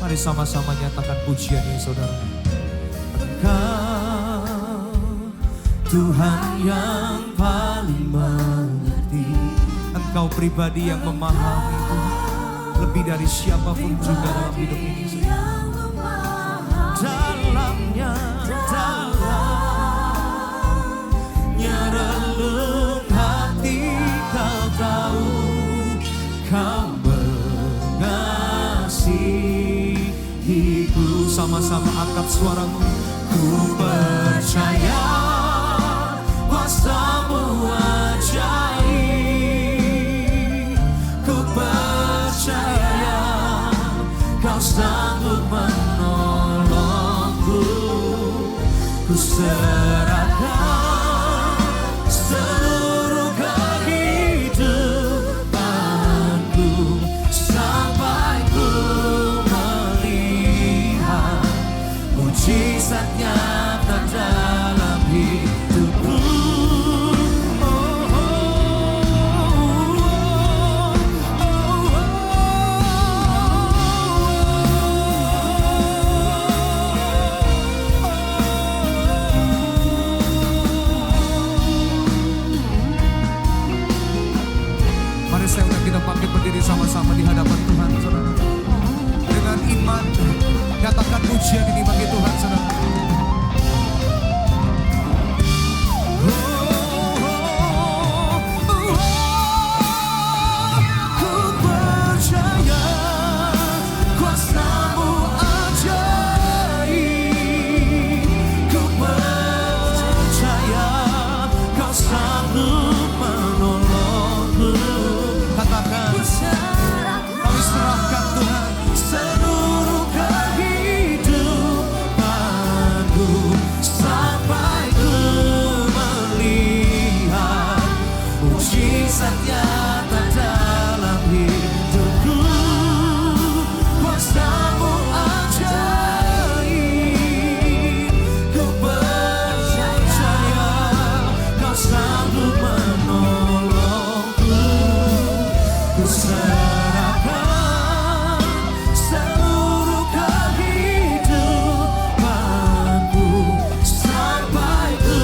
Mari sama-sama nyatakan pujiannya saudara. Engkau Tuhan yang paling mengerti. Engkau pribadi yang memahami Tuhan. Lebih dari siapapun juga dalam hidup ini. Dalamnya relung hati kau tahu. Kau mengasihiku. Sama-sama angkat suaramu. Ku percaya kuasa-Mu ajaib. Ku percaya Kau sanggup menolongku. Ku serahkan seluruh kehidupanku sampai ku melihat mujizat nyata dalam hidupku. Mari saya undang kita bangkit berdiri sama-sama di hadapan Tuhan, saudara. Dengan iman, katakan pujian ini bagi Tuhan, saudara. Ku percaya kuasa-Mu ajaib. Ku percaya Kau sanggup menolongku. Katakan, kami serahkan Tuhan seluruh kehidupanku sampai ku melihat mujizat nyata dalam hidupku. Kuasa-Mu ajaib. Ku percaya Kau sanggup menolongku. Ku serahkan seluruh kehidupanku sampai ku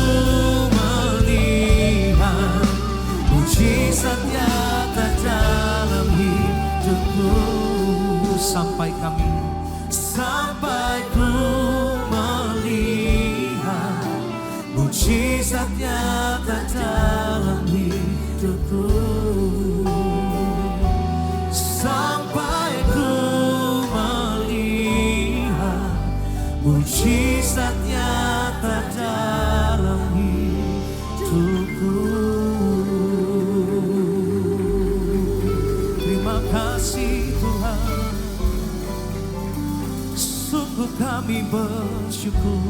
melihat mujizat nyata dalam hidupku. Sampai ku melihat mujizat nyata dalam hidupku. Sampai ku melihat mujizat nyata dalam hidupku. Terima kasih Tuhan, sungguh kami bersyukur.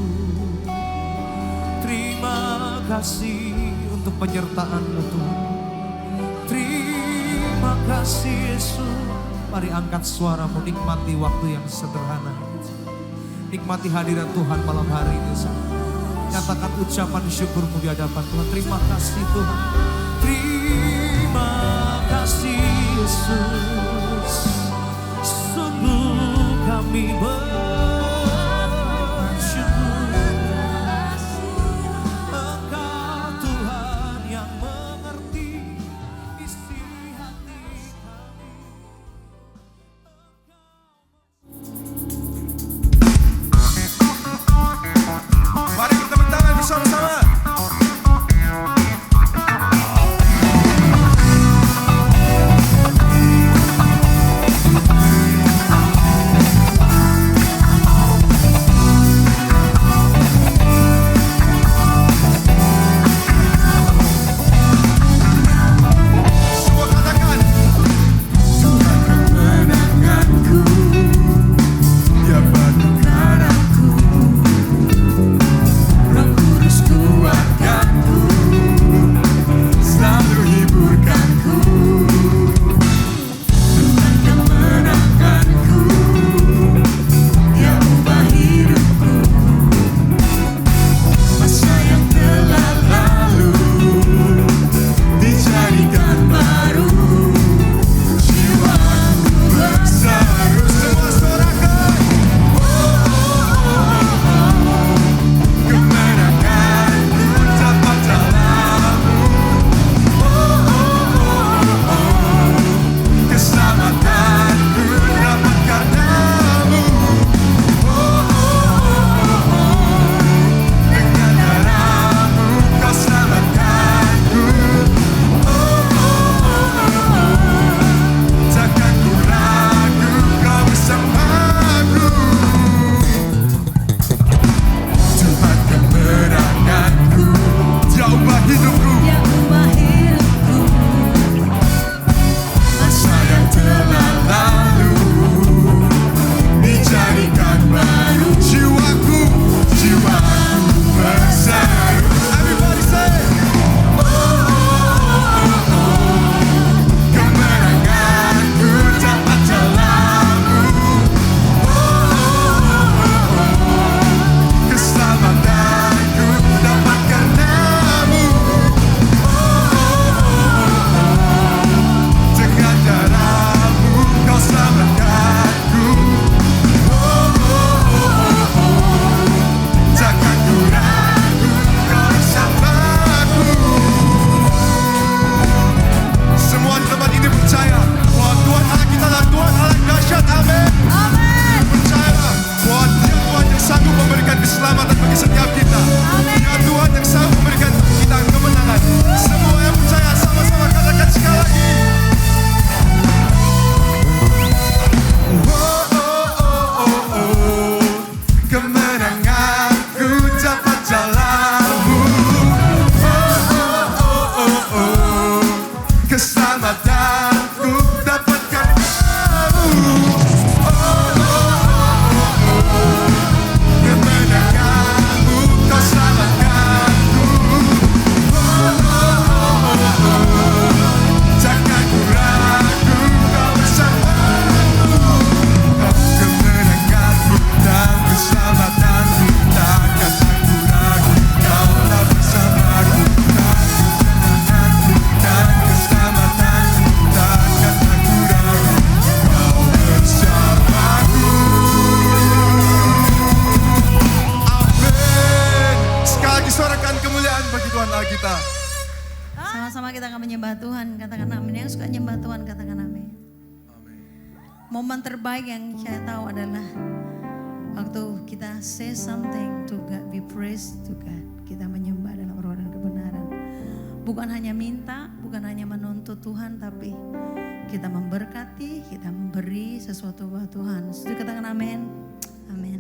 Terima kasih untuk penyertaan-Mu Tuhan. Terima kasih Yesus. Mari angkat suaramu, nikmati waktu yang sederhana. Nikmati hadirat Tuhan malam hari ini. Nyatakan ucapan syukurmu di hadapan Tuhan. Terima kasih Tuhan. Terima kasih Yesus. Sungguh kami bersyukur. Engkau Tuhan yang mengerti isi hati kami. Mari kita tepuk tangan bersama-sama. menyembah Tuhan, katakan amin. Yang suka menyembah Tuhan, katakan amin. Momen terbaik yang saya tahu adalah waktu kita say something to God, we praise to God. Kita menyembah dalam roh dan kebenaran. Bukan hanya minta, bukan hanya menuntut Tuhan, tapi kita memberkati, kita memberi sesuatu buat Tuhan. Setuju, katakan amin. Amin.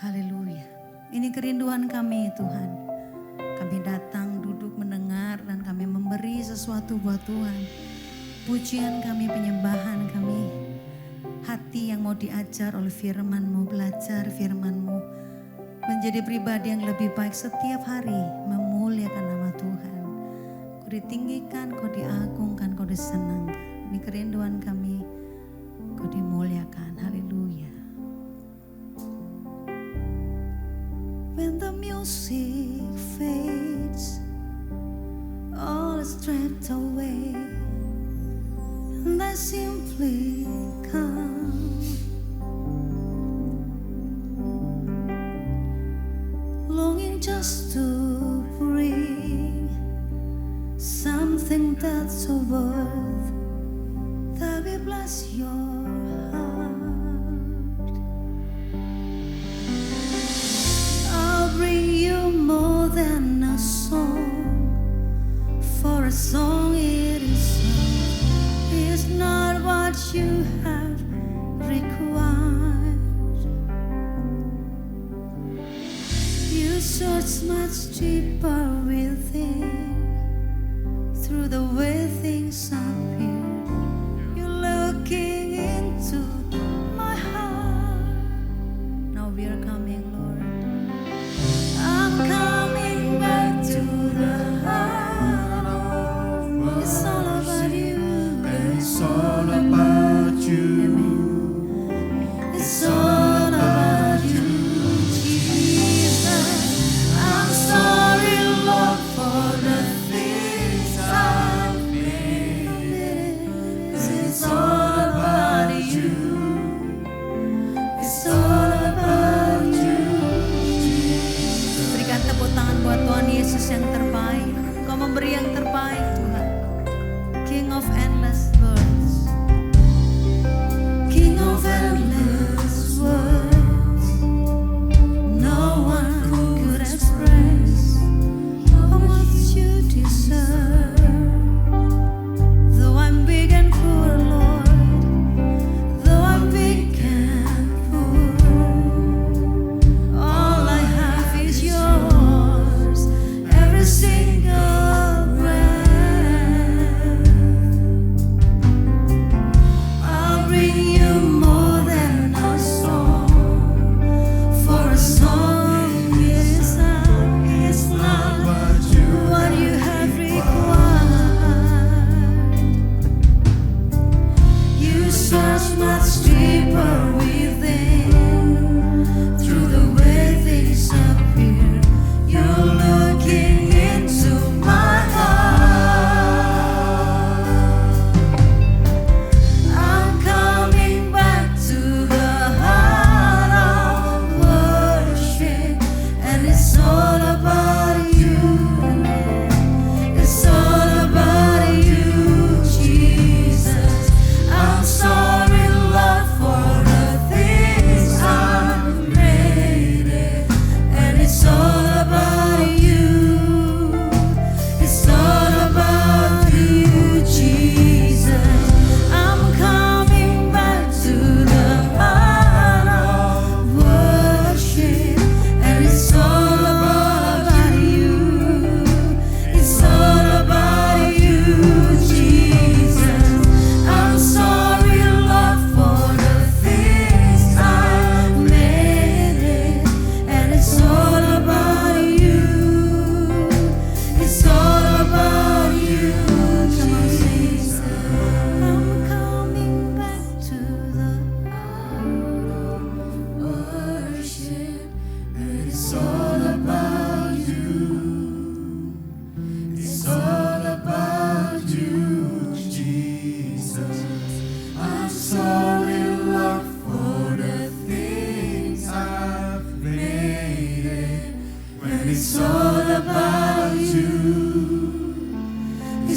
Haleluya. Ini kerinduan kami Tuhan. Kami datang, duduk, mendengar, dan kami memberi sesuatu buat Tuhan. Pujian kami, penyembahan kami. Hati yang mau diajar oleh firman-Mu, belajar firman-Mu. Menjadi pribadi yang lebih baik setiap hari, memuliakan nama Tuhan. Kau ditinggikan, Kau diagungkan, Kau disenangkan. Ini kerinduan kami, Kau dimuliakan. Haleluya. When the music fades, all is stripped away, and I simply come, longing just to bring something that's so worth that will bless your heart. Bring you more than a song, for a song it is not what you have required. You search much deeper within, through the way things appear. You're looking into my heart. Now we are coming, Lord. Coming back to the heart. It's all about you. It's all about you. It's all about you, Jesus. I'm sorry, Lord, for the things I've been.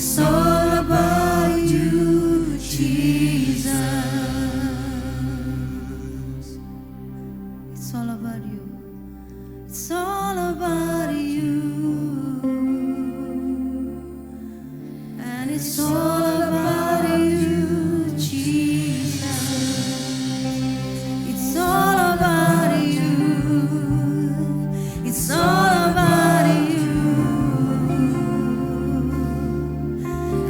it's all about you, Jesus. It's all about you. It's all about you. And it's all about you, Jesus. It's all about you. It's all about you.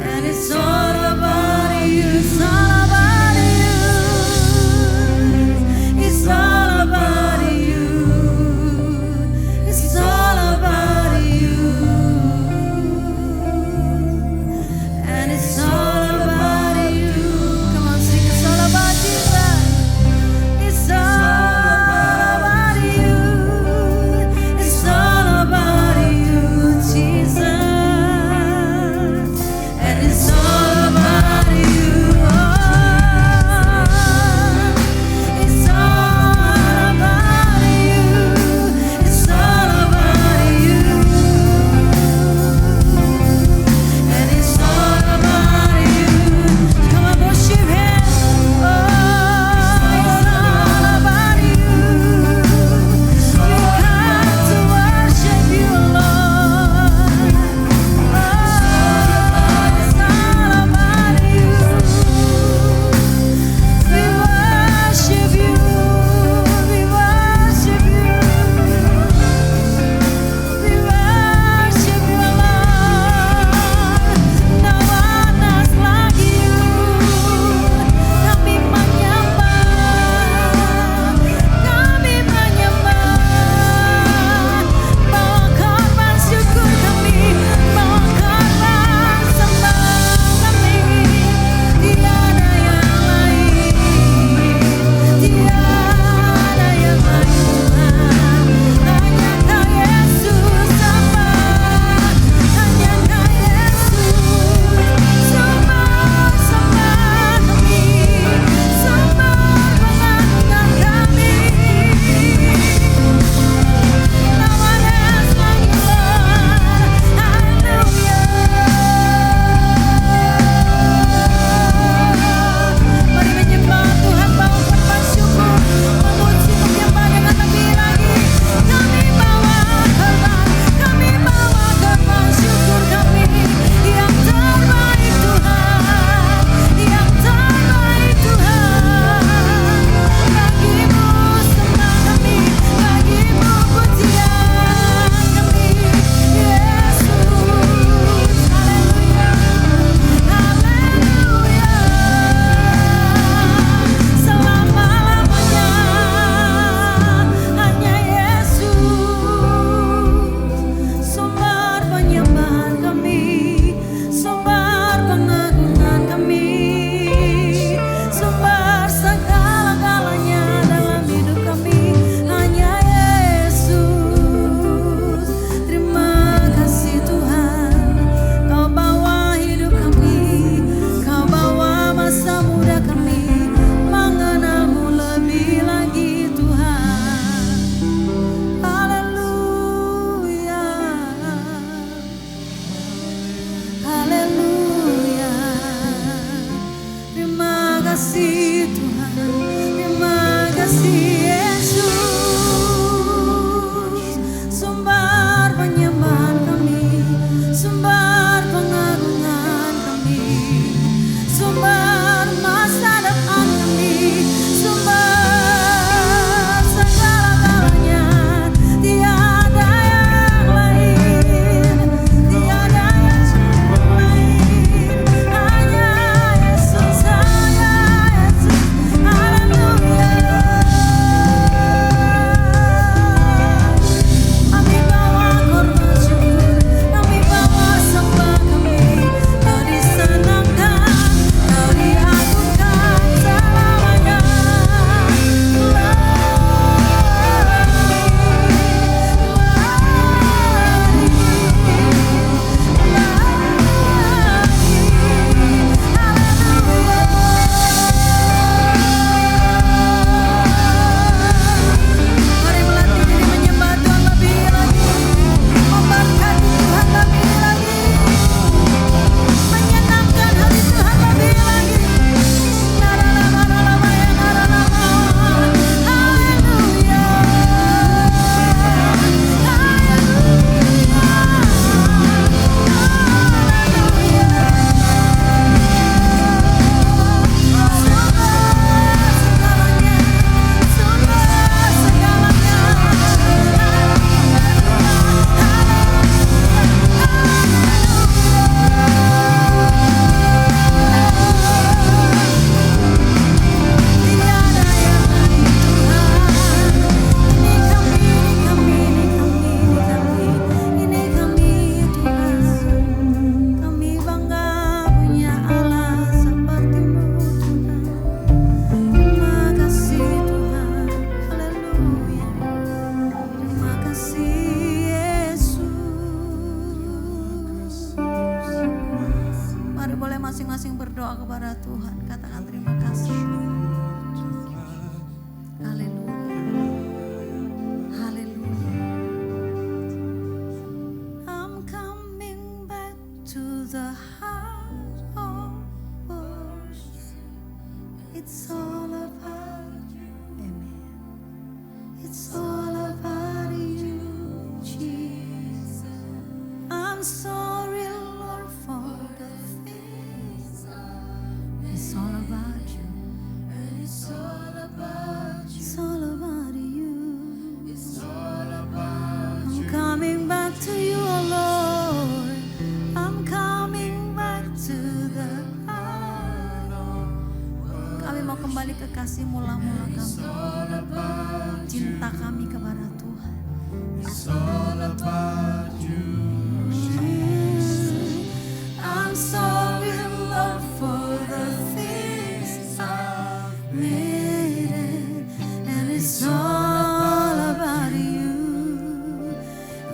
And it's all about you. It's all about you. It's all about you. It's all about you. And it's all masing-masing berdoa kepada Tuhan. Katakan terima kasih. Haleluya. Haleluya. I'm coming back to the heart of worship. It's all about you. Amen. It's all about you, Jesus. I'm sorry, Lord, for the things. It's all about you. And it's all about you. It's all about you. It's all about you. I'm coming back to you, oh Lord. I'm coming back to the heart of worship. Kami mau kembali ke kasih mula-mula kami. Cinta kami kepada Tuhan. It's all about you. I'm sorry, Lord, for the things I've made, and it's all about you.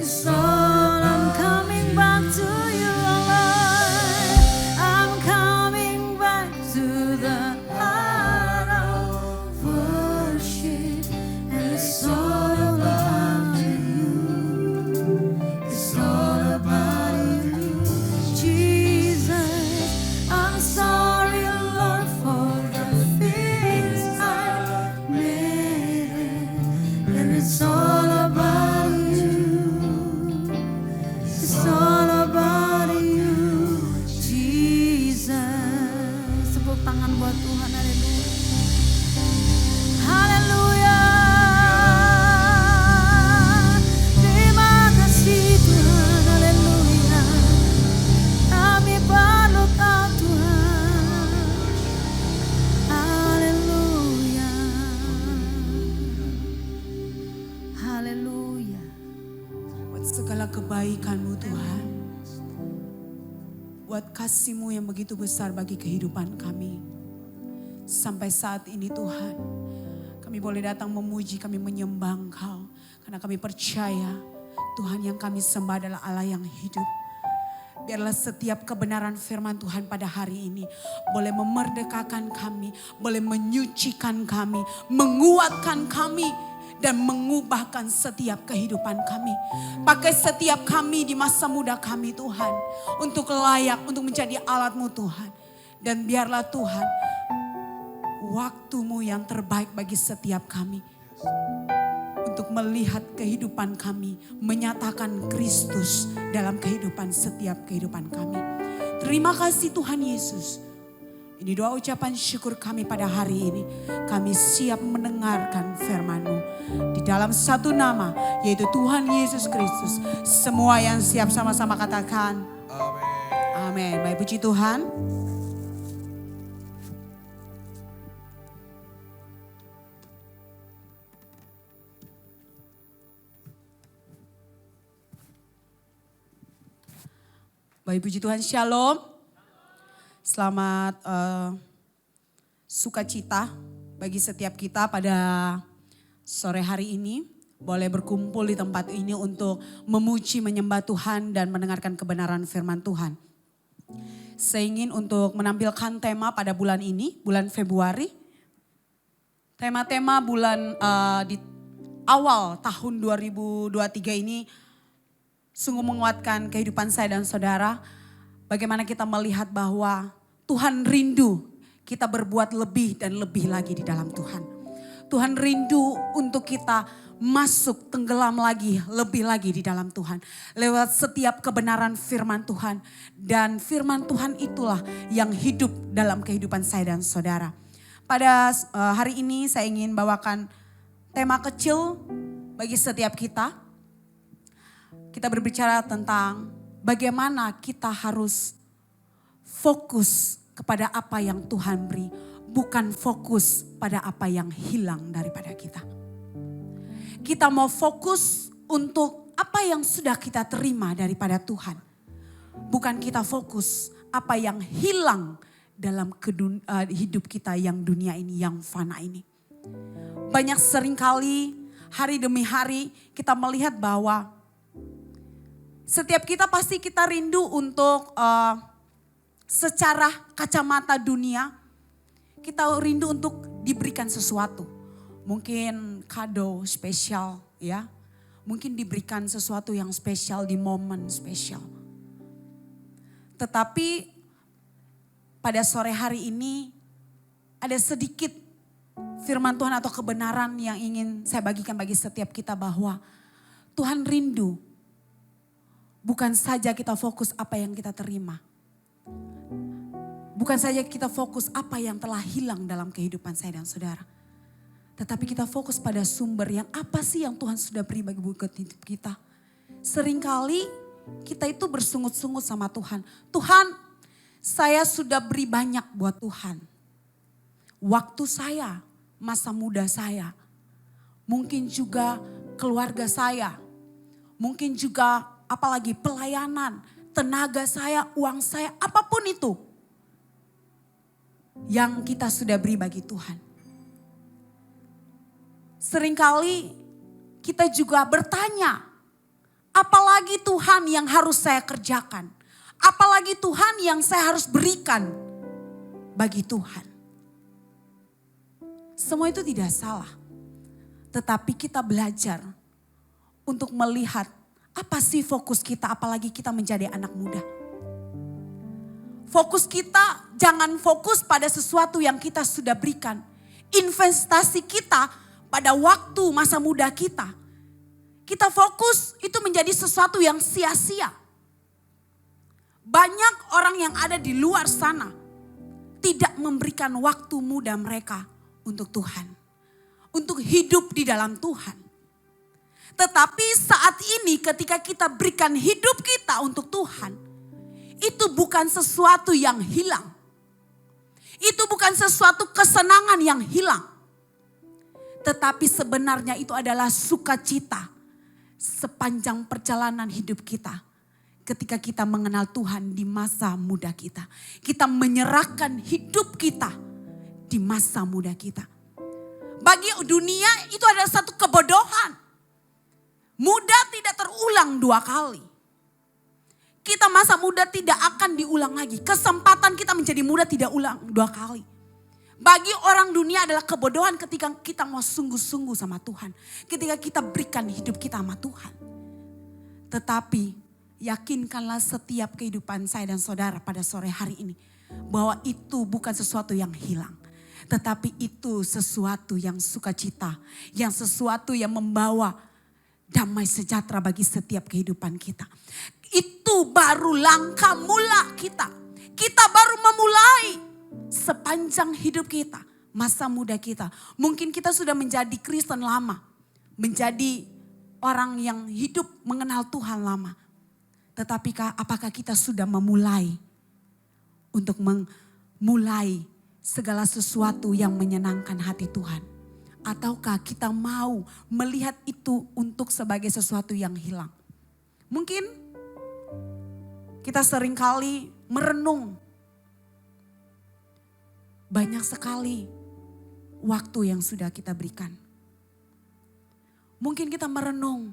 It's all. I'm coming back to you, Lord. I'm coming back to the heart of worship, and it's all about you. It's all about you, Jesus. I'm sorry, Lord, for the things I've made, and it's all about you. It's all about you, Jesus. Tepuk tangan buat Tuhan, haleluya. Haleluya. Terima kasih Tuhan, haleluya. Kami perlu Kau Tuhan, haleluya. Haleluya. Buat segala kebaikan-Mu Tuhan. Buat kasih-Mu yang begitu besar bagi kehidupan kami. Sampai saat ini Tuhan, kami boleh datang memuji, kami menyembah Engkau. Karena kami percaya Tuhan yang kami sembah adalah Allah yang hidup. Biarlah setiap kebenaran firman Tuhan pada hari ini boleh memerdekakan kami, boleh menyucikan kami, menguatkan kami, dan mengubahkan setiap kehidupan kami. Pakai setiap kami di masa muda kami Tuhan, untuk layak, untuk menjadi alat-Mu Tuhan. Dan biarlah Tuhan, waktu-Mu yang terbaik bagi setiap kami, untuk melihat kehidupan kami, menyatakan Kristus dalam setiap kehidupan kami. Terima kasih Tuhan Yesus. Ini doa ucapan syukur kami pada hari ini. Kami siap mendengarkan firman-Mu. Di dalam satu nama, yaitu Tuhan Yesus Kristus. Semua yang siap sama-sama katakan. Amin. Amin. Baik, puji Tuhan. Baik, puji Tuhan, shalom. Selamat sukacita bagi setiap kita pada sore hari ini. Boleh berkumpul di tempat ini untuk memuji, menyembah Tuhan dan mendengarkan kebenaran firman Tuhan. Saya ingin untuk menampilkan tema pada bulan ini, bulan Februari. Tema-tema bulan di awal tahun 2023 ini sungguh menguatkan kehidupan saya dan saudara. Bagaimana kita melihat bahwa Tuhan rindu kita berbuat lebih dan lebih lagi di dalam Tuhan. Tuhan rindu untuk kita masuk tenggelam lagi, lebih lagi di dalam Tuhan. Lewat setiap kebenaran firman Tuhan. Dan firman Tuhan itulah yang hidup dalam kehidupan saya dan saudara. Pada hari ini saya ingin bawakan tema kecil bagi setiap kita. Kita berbicara tentang bagaimana kita harus fokus kepada apa yang Tuhan beri. Bukan fokus pada apa yang hilang daripada kita. Kita mau fokus untuk apa yang sudah kita terima daripada Tuhan. Bukan kita fokus apa yang hilang dalam hidup kita yang dunia ini, yang fana ini. Banyak seringkali hari demi hari kita melihat bahwa setiap kita pasti kita rindu untuk secara kacamata dunia, kita rindu untuk diberikan sesuatu. Mungkin kado spesial ya. Mungkin diberikan sesuatu yang spesial di momen spesial. Tetapi pada sore hari ini ada sedikit firman Tuhan atau kebenaran yang ingin saya bagikan bagi setiap kita bahwa Tuhan rindu bukan saja kita fokus apa yang kita terima. Bukan saja kita fokus apa yang telah hilang dalam kehidupan saya dan saudara. Tetapi kita fokus pada sumber yang apa sih yang Tuhan sudah beri bagi hidup kita. Seringkali kita itu bersungut-sungut sama Tuhan. Tuhan, saya sudah beri banyak buat Tuhan. Waktu saya, masa muda saya. Mungkin juga keluarga saya. Mungkin juga apalagi pelayanan, tenaga saya, uang saya, apapun itu. Yang kita sudah beri bagi Tuhan. Seringkali kita juga bertanya, apalagi Tuhan yang harus saya kerjakan? Apalagi Tuhan yang saya harus berikan bagi Tuhan? Semua itu tidak salah. Tetapi kita belajar untuk melihat apa sih fokus kita apalagi kita menjadi anak muda. Fokus kita jangan fokus pada sesuatu yang kita sudah berikan. Investasi kita pada waktu masa muda kita. Kita fokus itu menjadi sesuatu yang sia-sia. Banyak orang yang ada di luar sana tidak memberikan waktu muda mereka untuk Tuhan. Untuk hidup di dalam Tuhan. Tetapi saat ini ketika kita berikan hidup kita untuk Tuhan. Itu bukan sesuatu yang hilang. Itu bukan sesuatu kesenangan yang hilang. Tetapi sebenarnya itu adalah sukacita sepanjang perjalanan hidup kita. Ketika kita mengenal Tuhan di masa muda kita. Kita menyerahkan hidup kita di masa muda kita. Bagi dunia itu adalah satu kebodohan. Muda tidak terulang 2 kali. Kita masa muda tidak akan diulang lagi. Kesempatan kita menjadi muda tidak ulang 2 kali. Bagi orang dunia adalah kebodohan ketika kita mau sungguh-sungguh sama Tuhan. Ketika kita berikan hidup kita sama Tuhan. Tetapi yakinkanlah setiap kehidupan saya dan saudara pada sore hari ini. Bahwa itu bukan sesuatu yang hilang. Tetapi itu sesuatu yang sukacita. Yang sesuatu yang membawa damai sejahtera bagi setiap kehidupan kita. Itu baru langkah mula kita. Kita baru memulai sepanjang hidup kita, masa muda kita. Mungkin kita sudah menjadi Kristen lama. Menjadi orang yang hidup mengenal Tuhan lama. Tetapi apakah kita sudah memulai untuk memulai segala sesuatu yang menyenangkan hati Tuhan? Ataukah kita mau melihat itu untuk sebagai sesuatu yang hilang? Mungkin kita seringkali merenung. Banyak sekali waktu yang sudah kita berikan. Mungkin kita merenung.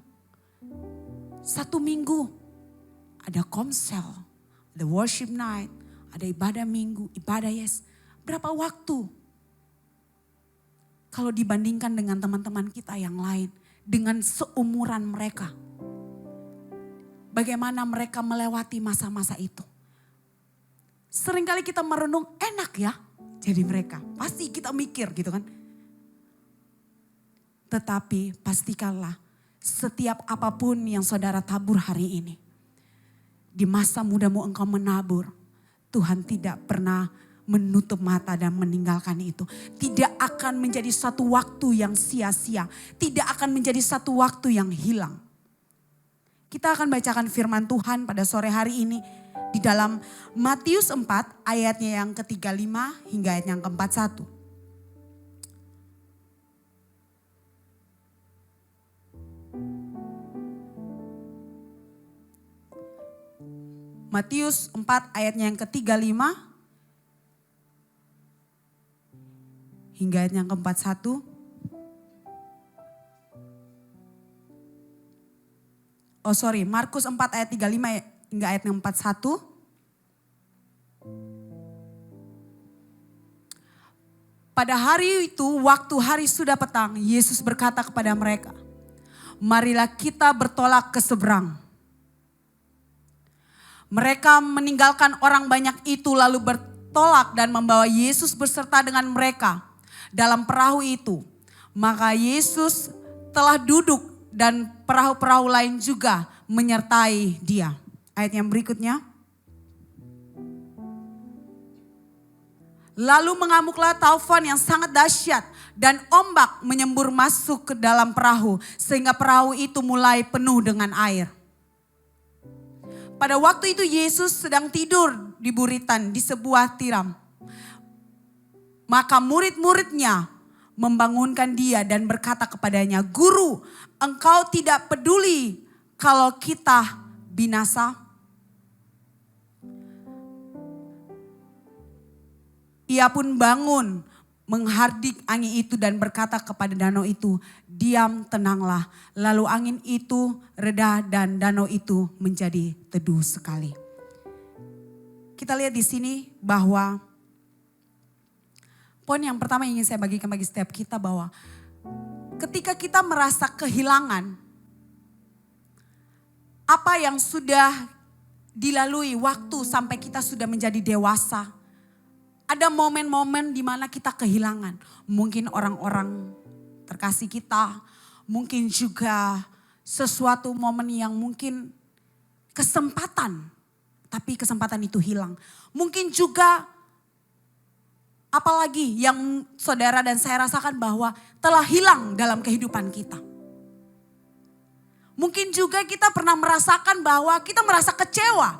1 minggu ada komsel, ada worship night, ada ibadah minggu, ibadah yes. Berapa waktu? Kalau dibandingkan dengan teman-teman kita yang lain, dengan seumuran mereka. Bagaimana mereka melewati masa-masa itu. Seringkali kita merenung, enak ya jadi mereka. Pasti kita mikir gitu kan. Tetapi pastikanlah setiap apapun yang saudara tabur hari ini. Di masa mudamu engkau menabur. Tuhan tidak pernah menutup mata dan meninggalkan itu. Tidak akan menjadi satu waktu yang sia-sia. Tidak akan menjadi satu waktu yang hilang. Kita akan bacakan firman Tuhan pada sore hari ini. Di dalam Matius 4 ayatnya yang ke-35 hingga ayat yang ke-41. Matius 4 ayatnya yang ke-35 hingga ayat yang ke-41. Markus 4 ayat 35 hingga ayat yang 41. Pada hari itu, waktu hari sudah petang, Yesus berkata kepada mereka, marilah kita bertolak ke seberang. Mereka meninggalkan orang banyak itu lalu bertolak dan membawa Yesus beserta dengan mereka dalam perahu itu. Maka Yesus telah duduk dan perahu-perahu lain juga menyertai dia. Ayat yang berikutnya. Lalu mengamuklah taufan yang sangat dahsyat dan ombak menyembur masuk ke dalam perahu sehingga perahu itu mulai penuh dengan air. Pada waktu itu Yesus sedang tidur di buritan di sebuah tiram. Maka murid-muridnya membangunkan dia dan berkata kepadanya, "Guru, engkau tidak peduli kalau kita binasa?" Ia pun bangun, menghardik angin itu dan berkata kepada danau itu, "Diam, tenanglah." Lalu angin itu reda dan danau itu menjadi teduh sekali. Kita lihat di sini bahwa poin yang pertama yang ingin saya bagikan bagi setiap kita bahwa ketika kita merasa kehilangan apa yang sudah dilalui waktu sampai kita sudah menjadi dewasa, ada momen-momen di mana kita kehilangan. Mungkin orang-orang terkasih kita, mungkin juga sesuatu momen yang mungkin kesempatan, tapi kesempatan itu hilang. Mungkin juga apalagi yang saudara dan saya rasakan bahwa telah hilang dalam kehidupan kita. Mungkin juga kita pernah merasakan bahwa kita merasa kecewa,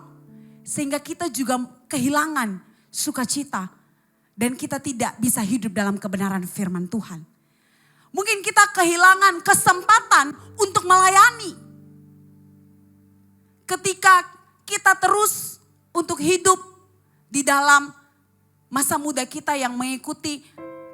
sehingga kita juga kehilangan sukacita. Dan kita tidak bisa hidup dalam kebenaran firman Tuhan. Mungkin kita kehilangan kesempatan untuk melayani. Ketika kita terus untuk hidup di dalam masa muda kita yang mengikuti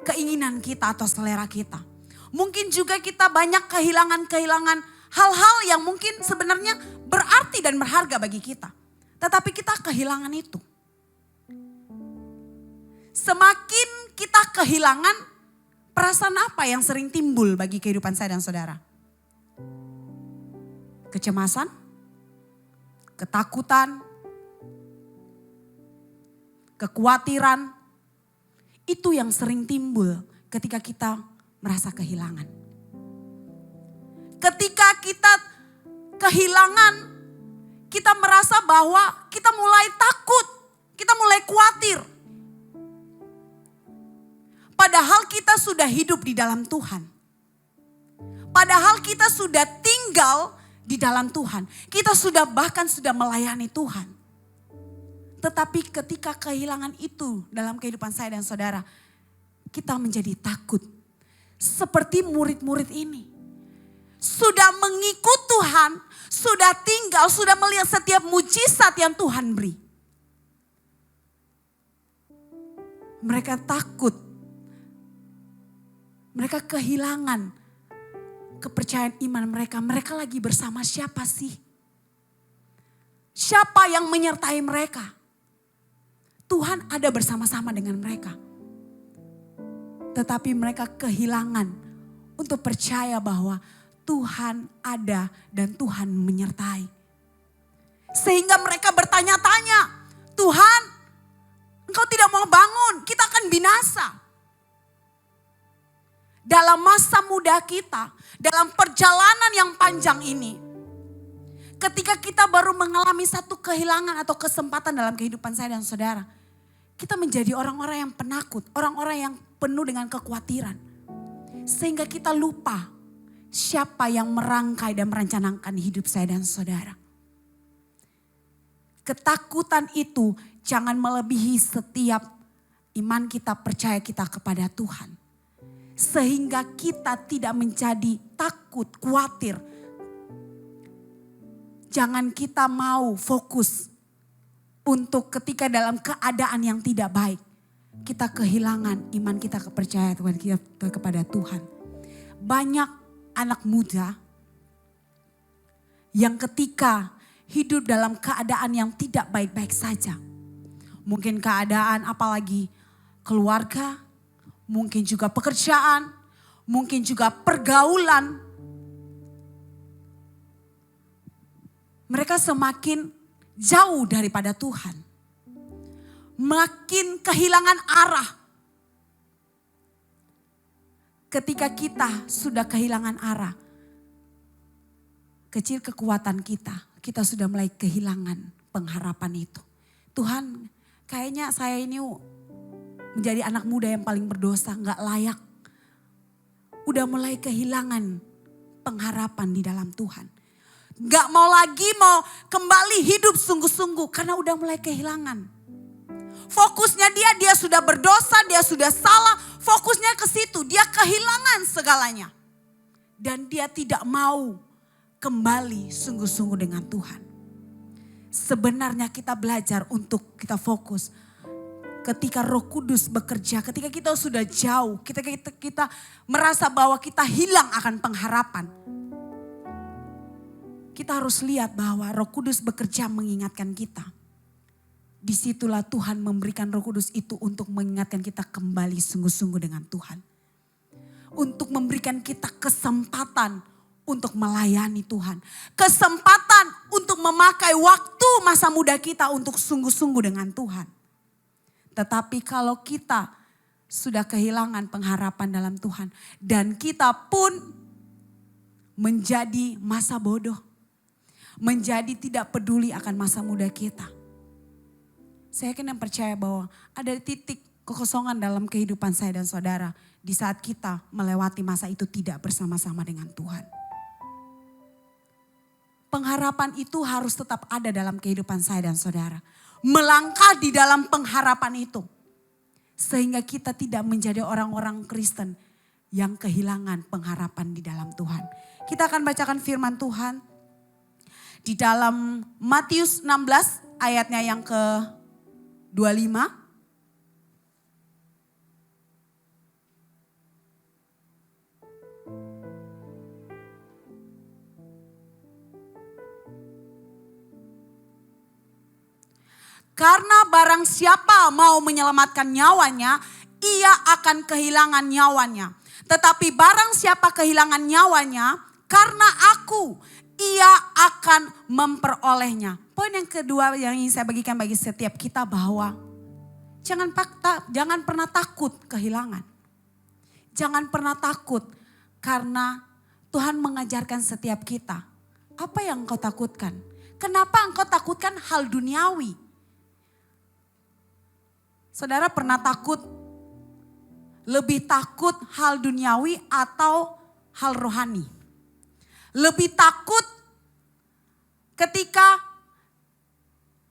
keinginan kita atau selera kita. Mungkin juga kita banyak kehilangan hal-hal yang mungkin sebenarnya berarti dan berharga bagi kita. Tetapi kita kehilangan itu. Semakin kita kehilangan, perasaan apa yang sering timbul bagi kehidupan saya dan saudara? Kecemasan, ketakutan, kekhawatiran. Itu yang sering timbul ketika kita merasa kehilangan. Ketika kita kehilangan, kita merasa bahwa kita mulai takut, kita mulai khawatir. Padahal kita sudah hidup di dalam Tuhan. Padahal kita sudah tinggal di dalam Tuhan. Kita bahkan sudah melayani Tuhan. Tetapi ketika kehilangan itu dalam kehidupan saya dan saudara, kita menjadi takut. Seperti murid-murid ini. Sudah mengikut Tuhan, sudah tinggal, sudah melihat setiap mujizat yang Tuhan beri. Mereka takut. Mereka kehilangan kepercayaan iman mereka. Mereka lagi bersama siapa sih? Siapa yang menyertai mereka? Tuhan ada bersama-sama dengan mereka. Tetapi mereka kehilangan untuk percaya bahwa Tuhan ada dan Tuhan menyertai. Sehingga mereka bertanya-tanya, "Tuhan, Engkau tidak mau bangun, kita akan binasa." Dalam masa muda kita, dalam perjalanan yang panjang ini, ketika kita baru mengalami satu kehilangan atau kesempatan dalam kehidupan saya dan saudara, kita menjadi orang-orang yang penakut, orang-orang yang penuh dengan kekhawatiran. Sehingga kita lupa siapa yang merangkai dan merencanakan hidup saya dan saudara. Ketakutan itu jangan melebihi setiap iman kita, percaya kita kepada Tuhan. Sehingga kita tidak menjadi takut, khawatir. Jangan kita mau fokus untuk ketika dalam keadaan yang tidak baik. Kita kehilangan iman kita, kepercayaan kita kepada Tuhan. Banyak anak muda yang ketika hidup dalam keadaan yang tidak baik-baik saja. Mungkin keadaan apalagi keluarga, mungkin juga pekerjaan, mungkin juga pergaulan. Mereka semakin jauh daripada Tuhan. Makin kehilangan arah. Ketika kita sudah kehilangan arah, kecil kekuatan kita sudah mulai kehilangan pengharapan itu. Tuhan, kayaknya saya ini menjadi anak muda yang paling berdosa, gak layak. Udah mulai kehilangan pengharapan di dalam Tuhan. Gak mau lagi mau kembali hidup sungguh-sungguh karena udah mulai kehilangan. Fokusnya dia sudah berdosa, dia sudah salah. Fokusnya ke situ, dia kehilangan segalanya. Dan dia tidak mau kembali sungguh-sungguh dengan Tuhan. Sebenarnya kita belajar untuk kita fokus. Ketika Roh Kudus bekerja, ketika kita sudah jauh, kita merasa bahwa kita hilang akan pengharapan. Kita harus lihat bahwa Roh Kudus bekerja mengingatkan kita. Disitulah Tuhan memberikan Roh Kudus itu untuk mengingatkan kita kembali sungguh-sungguh dengan Tuhan. Untuk memberikan kita kesempatan untuk melayani Tuhan. Kesempatan untuk memakai waktu masa muda kita untuk sungguh-sungguh dengan Tuhan. Tetapi kalau kita sudah kehilangan pengharapan dalam Tuhan. Dan kita pun menjadi masa bodoh. Menjadi tidak peduli akan masa muda kita. Saya yakin dan percaya bahwa ada titik kekosongan dalam kehidupan saya dan saudara. Di saat kita melewati masa itu tidak bersama-sama dengan Tuhan. Pengharapan itu harus tetap ada dalam kehidupan saya dan saudara. Melangkah di dalam pengharapan itu. Sehingga kita tidak menjadi orang-orang Kristen yang kehilangan pengharapan di dalam Tuhan. Kita akan bacakan firman Tuhan di dalam Matius 16 ayatnya yang ke-25. Karena barang siapa mau menyelamatkan nyawanya, ia akan kehilangan nyawanya. Tetapi barang siapa kehilangan nyawanya, karena aku, ia akan memperolehnya. Poin yang kedua yang ingin saya bagikan bagi setiap kita bahwa jangan pernah takut kehilangan. Jangan pernah takut karena Tuhan mengajarkan setiap kita. Apa yang engkau takutkan? Kenapa engkau takutkan hal duniawi? Saudara pernah takut, lebih takut hal duniawi atau hal rohani? Lebih takut ketika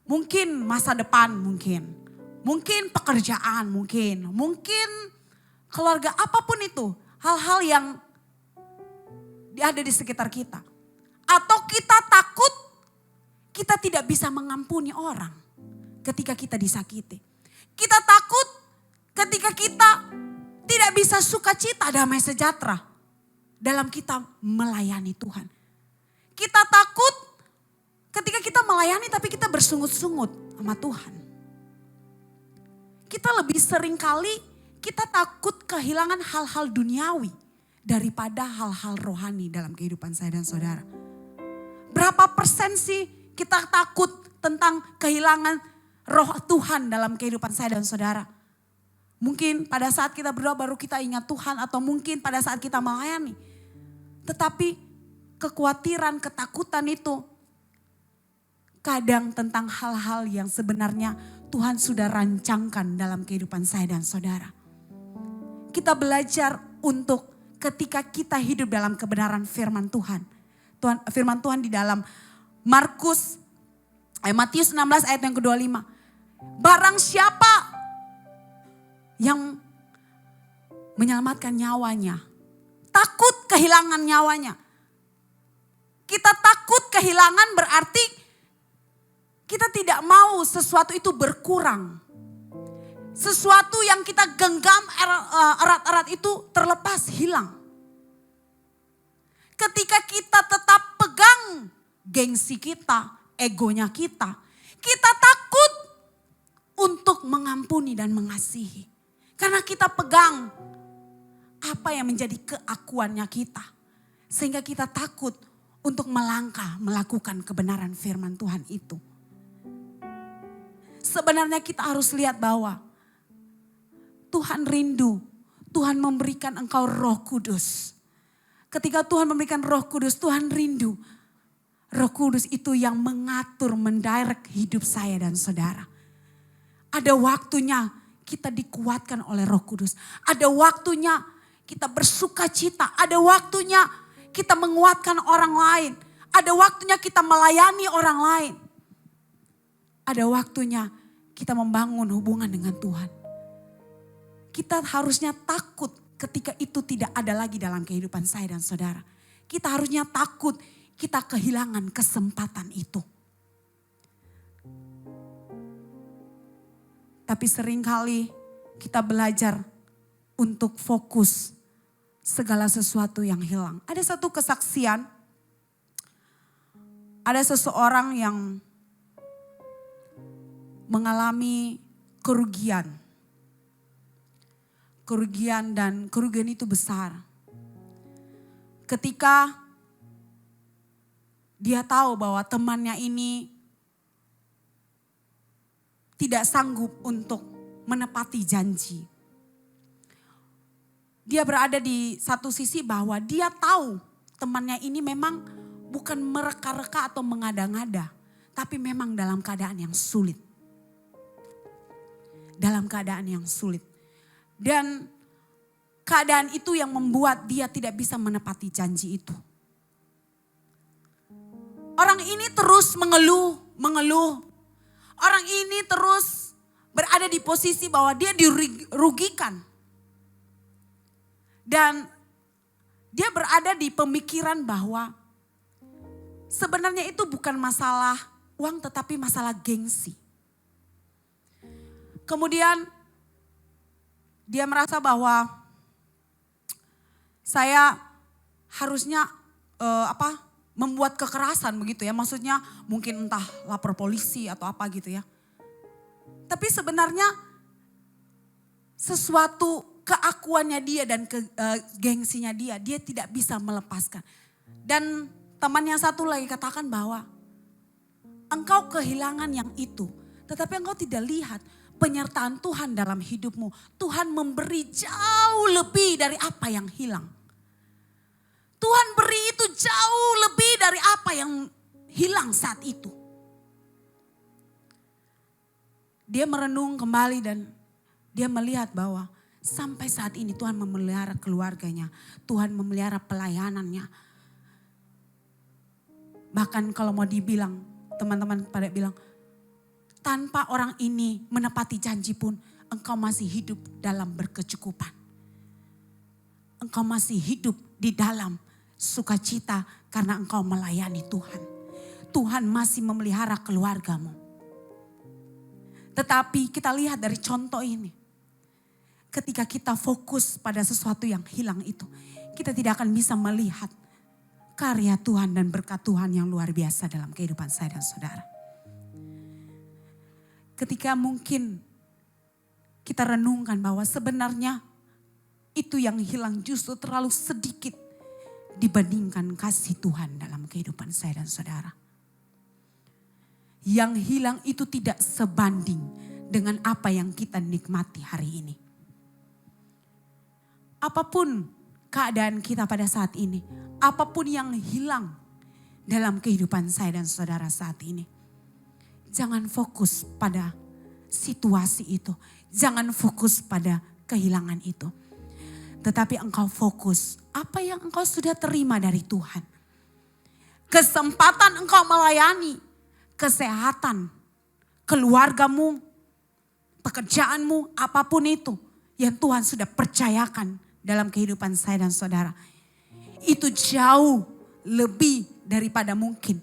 mungkin masa depan mungkin pekerjaan mungkin keluarga, apapun itu. Hal-hal yang ada di sekitar kita. Atau kita takut kita tidak bisa mengampuni orang ketika kita disakiti. Kita takut ketika kita tidak bisa sukacita, damai sejahtera dalam kita melayani Tuhan. Kita takut ketika kita melayani tapi kita bersungut-sungut sama Tuhan. Kita lebih sering kali kita takut kehilangan hal-hal duniawi daripada hal-hal rohani dalam kehidupan saya dan saudara. Berapa persen sih kita takut tentang kehilangan Roh Tuhan dalam kehidupan saya dan saudara? Mungkin pada saat kita berdoa baru kita ingat Tuhan, atau mungkin pada saat kita melayani. Tetapi kekhawatiran, ketakutan itu kadang tentang hal-hal yang sebenarnya Tuhan sudah rancangkan dalam kehidupan saya dan saudara. Kita belajar untuk ketika kita hidup dalam kebenaran firman Tuhan. Firman Tuhan di dalam Matius 16 ayat yang ke-25. Barang siapa yang menyelamatkan nyawanya, takut kehilangan nyawanya. Kita takut kehilangan berarti kita tidak mau sesuatu itu berkurang. Sesuatu yang kita genggam erat-erat itu terlepas, hilang. Ketika kita tetap pegang gengsi kita, egonya kita takut untuk mengampuni dan mengasihi. Karena kita pegang apa yang menjadi keakuannya kita. Sehingga kita takut untuk melangkah melakukan kebenaran firman Tuhan itu. Sebenarnya kita harus lihat bahwa Tuhan rindu, Tuhan memberikan engkau Roh Kudus. Ketika Tuhan memberikan Roh Kudus, Tuhan rindu. Roh Kudus itu yang mengatur, mendirect hidup saya dan saudara. Ada waktunya kita dikuatkan oleh Roh Kudus. Ada waktunya kita bersuka cita. Ada waktunya kita menguatkan orang lain. Ada waktunya kita melayani orang lain. Ada waktunya kita membangun hubungan dengan Tuhan. Kita harusnya takut ketika itu tidak ada lagi dalam kehidupan saya dan saudara. Kita harusnya takut kita kehilangan kesempatan itu. Tapi seringkali kita belajar untuk fokus segala sesuatu yang hilang. Ada satu kesaksian, ada seseorang yang mengalami kerugian. Kerugian dan kerugian itu besar. Ketika dia tahu bahwa temannya ini tidak sanggup untuk menepati janji. Dia berada di satu sisi bahwa dia tahu temannya ini memang bukan mereka-reka atau mengada-ngada. Tapi memang dalam keadaan yang sulit. Dalam keadaan yang sulit. Dan keadaan itu yang membuat dia tidak bisa menepati janji itu. Orang ini terus mengeluh. Orang ini terus berada di posisi bahwa dia dirugikan. Dan dia berada di pemikiran bahwa sebenarnya itu bukan masalah uang tetapi masalah gengsi. Kemudian dia merasa bahwa saya harusnya membuat kekerasan begitu ya. Maksudnya mungkin entah lapor polisi atau apa gitu ya. Tapi sebenarnya sesuatu keakuannya dia dan gengsinya dia tidak bisa melepaskan. Dan teman yang satu lagi katakan bahwa engkau kehilangan yang itu. Tetapi engkau tidak lihat penyertaan Tuhan dalam hidupmu. Tuhan memberi jauh lebih dari apa yang hilang. Tuhan beri itu jauh lebih dari apa yang hilang saat itu. Dia merenung kembali dan dia melihat bahwa sampai saat ini Tuhan memelihara keluarganya. Tuhan memelihara pelayanannya. Bahkan kalau mau dibilang, teman-teman pada bilang, tanpa orang ini menepati janji pun, engkau masih hidup dalam berkecukupan. Engkau masih hidup di dalam sukacita karena engkau melayani Tuhan. Tuhan masih memelihara keluargamu. Tetapi kita lihat dari contoh ini. Ketika kita fokus pada sesuatu yang hilang itu, kita tidak akan bisa melihat karya Tuhan dan berkat Tuhan yang luar biasa dalam kehidupan saya dan saudara. Ketika mungkin kita renungkan bahwa sebenarnya itu yang hilang justru terlalu sedikit dibandingkan kasih Tuhan dalam kehidupan saya dan saudara. Yang hilang itu tidak sebanding dengan apa yang kita nikmati hari ini. Apapun keadaan kita pada saat ini, apapun yang hilang dalam kehidupan saya dan saudara saat ini. Jangan fokus pada situasi itu. Jangan fokus pada kehilangan itu. Tetapi engkau fokus apa yang engkau sudah terima dari Tuhan. Kesempatan engkau melayani, kesehatan, keluargamu, pekerjaanmu, apapun itu yang Tuhan sudah percayakan dalam kehidupan saya dan saudara. Itu jauh lebih daripada mungkin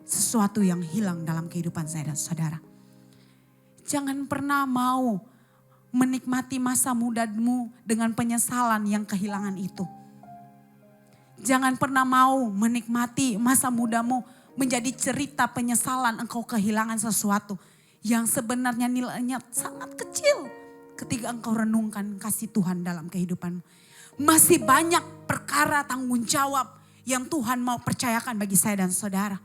sesuatu yang hilang dalam kehidupan saya dan saudara. Jangan pernah mau menikmati masa mudamu dengan penyesalan yang kehilangan itu. Jangan pernah mau menikmati masa mudamu menjadi cerita penyesalan engkau kehilangan sesuatu yang sebenarnya nilainya sangat kecil ketika ketika engkau renungkan kasih Tuhan dalam kehidupanmu. Masih banyak perkara tanggung jawab yang Tuhan mau percayakan bagi saya dan saudara.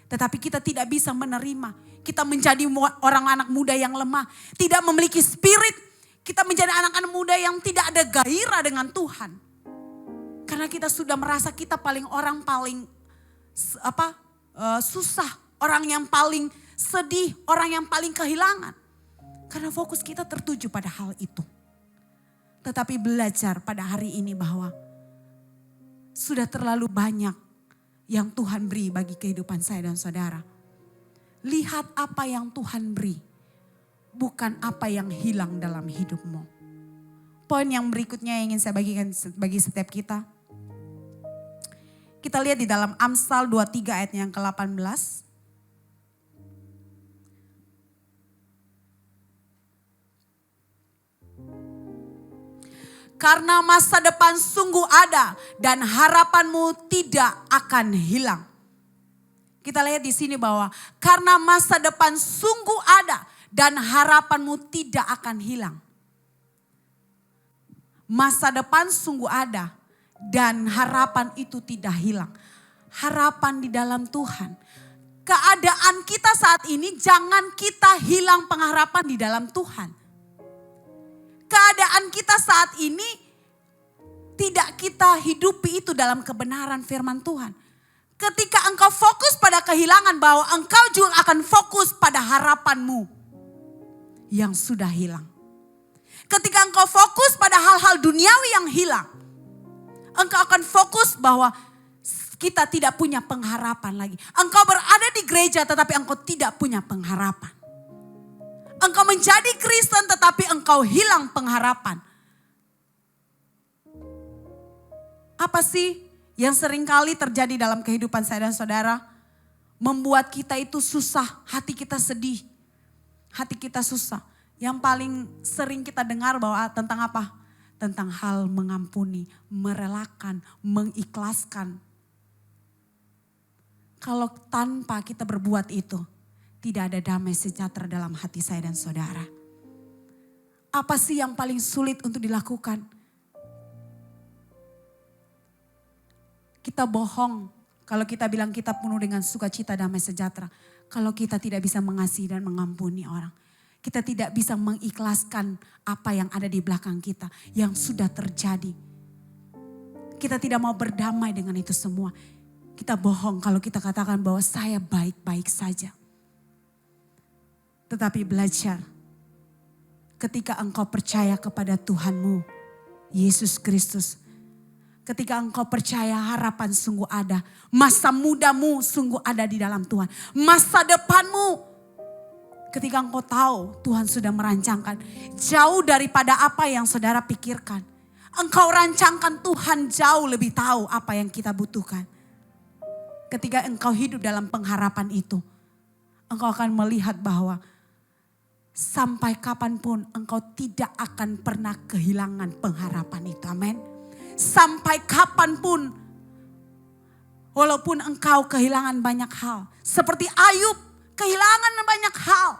Tetapi kita tidak bisa menerima. Kita menjadi orang anak muda yang lemah. Tidak memiliki spirit. Kita menjadi anak-anak muda yang tidak ada gairah dengan Tuhan. Karena kita sudah merasa kita orang paling susah. Orang yang paling sedih. Orang yang paling kehilangan. Karena fokus kita tertuju pada hal itu. Tetapi belajar pada hari ini bahwa sudah terlalu banyak yang Tuhan beri bagi kehidupan saya dan saudara. Lihat apa yang Tuhan beri, bukan apa yang hilang dalam hidupmu. Poin yang berikutnya yang ingin saya bagikan bagi setiap kita. Kita lihat di dalam Amsal 23 ayat yang ke-18. Karena masa depan sungguh ada dan harapanmu tidak akan hilang. Kita lihat di sini bahwa karena masa depan sungguh ada dan harapanmu tidak akan hilang. Masa depan sungguh ada dan harapan itu tidak hilang. Harapan di dalam Tuhan. Keadaan kita saat ini jangan kita hilang pengharapan di dalam Tuhan. Keadaan kita saat ini tidak kita hidupi itu dalam kebenaran firman Tuhan. Ketika engkau fokus pada kehilangan, bahwa engkau juga akan fokus pada harapanmu yang sudah hilang. Ketika engkau fokus pada hal-hal duniawi yang hilang, engkau akan fokus bahwa kita tidak punya pengharapan lagi. Engkau berada di gereja tetapi engkau tidak punya pengharapan. Engkau menjadi Kristen tetapi engkau hilang pengharapan. Apa sih yang seringkali terjadi dalam kehidupan saya dan saudara? Membuat kita itu susah, hati kita sedih. Hati kita susah. Yang paling sering kita dengar bahwa tentang apa? Tentang hal mengampuni, merelakan, mengikhlaskan. Kalau tanpa kita berbuat itu, tidak ada damai sejahtera dalam hati saya dan saudara. Apa sih yang paling sulit untuk dilakukan? Kita bohong kalau kita bilang kita penuh dengan sukacita damai sejahtera. Kalau kita tidak bisa mengasihi dan mengampuni orang. Kita tidak bisa mengikhlaskan apa yang ada di belakang kita. Yang sudah terjadi. Kita tidak mau berdamai dengan itu semua. Kita bohong kalau kita katakan bahwa saya baik-baik saja. Tetapi belajar ketika engkau percaya kepada Tuhanmu, Yesus Kristus. Ketika engkau percaya harapan sungguh ada. Masa mudamu sungguh ada di dalam Tuhan. Masa depanmu. Ketika engkau tahu Tuhan sudah merancangkan. Jauh daripada apa yang saudara pikirkan. Engkau rancangkan, Tuhan jauh lebih tahu apa yang kita butuhkan. Ketika engkau hidup dalam pengharapan itu. Engkau akan melihat bahwa sampai kapanpun engkau tidak akan pernah kehilangan pengharapan itu. Amin. Sampai kapanpun, walaupun engkau kehilangan banyak hal. Seperti Ayub, kehilangan banyak hal.